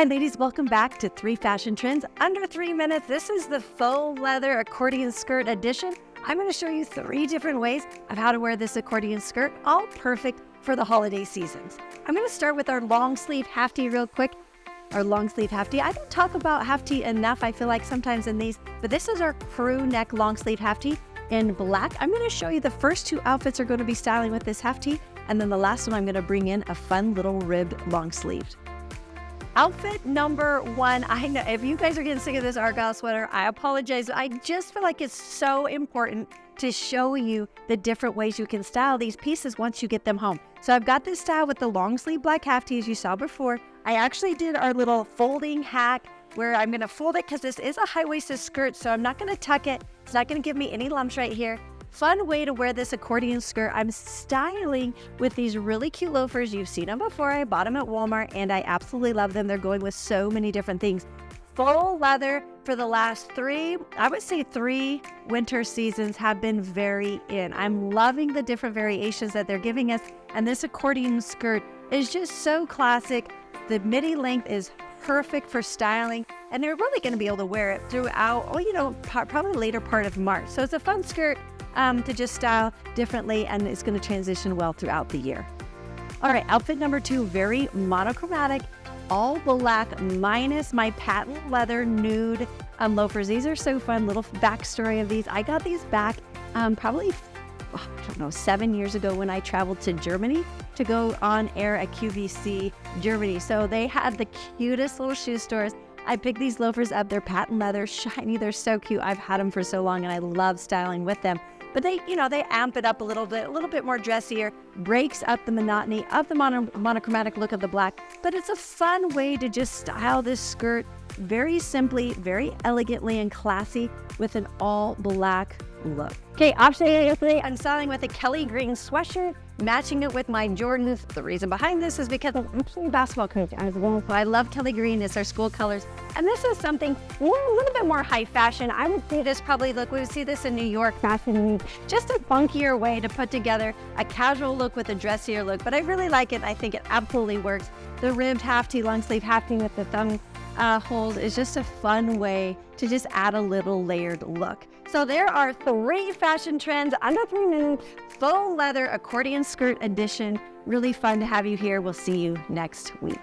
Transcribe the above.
Hi ladies, welcome back to 3 Fashion Trends Under 3 Minutes. This is the faux leather accordion skirt edition. I'm going to show you 3 different ways of how to wear this accordion skirt, all perfect for the holiday seasons. I'm going to start with our long sleeve Halftee real quick. Our long sleeve Halftee. I don't talk about Halftee enough, I feel like sometimes in these, but this is our crew neck long sleeve Halftee in black. I'm going to show you the first 2 outfits are going to be styling with this Halftee, and then the last one I'm going to bring in a fun little ribbed long sleeved. Outfit number 1, I know if you guys are getting sick of this Argyle sweater, I apologize. I just feel like it's so important to show you the different ways you can style these pieces once you get them home. So I've got this style with the long sleeve black Halftee as you saw before. I actually did our little folding hack where I'm gonna fold it because this is a high-waisted skirt, so I'm not gonna tuck it. It's not gonna give me any lumps right here. Fun way to wear this accordion skirt. I'm styling with these really cute loafers. You've seen them before. I bought them at Walmart and I absolutely love them. They're going with so many different things. Faux leather for the last 3 winter seasons have been very in. I'm loving the different variations that they're giving us, and this accordion skirt is just so classic. The midi length is perfect for styling, and they're really going to be able to wear it throughout, probably later part of March. So it's a fun skirt to just style differently, and it's going to transition well throughout the year. All right, outfit number 2, very monochromatic, all black minus my patent leather nude loafers. These are so fun. Little backstory of these. I got these back probably 7 years ago when I traveled to Germany to go on air at QVC Germany. So they had the cutest little shoe stores. I picked these loafers up. They're patent leather, shiny. They're so cute. I've had them for so long and I love styling with them. But they amp it up a little bit more dressier, breaks up the monotony of the monochromatic look of the black. But it's a fun way to just style this skirt very simply, very elegantly and classy with an all black look. Okay, option yesterday, I'm styling with a Kelly green sweatshirt, matching it with my Jordans. The reason behind this is because I'm actually a basketball coach as well. So I love Kelly green. It's our school colors. And this is something a little bit more high fashion. I would say this we would see this in New York Fashion Week. Just a funkier way to put together a casual look with a dressier look. But I really like it. I think it absolutely works. The ribbed Halftee, long sleeve Halftee with the thumb hold is just a fun way to just add a little layered look. So there are 3 fashion trends under 3 minutes, faux leather accordion skirt edition. Really fun to have you here. We'll see you next week.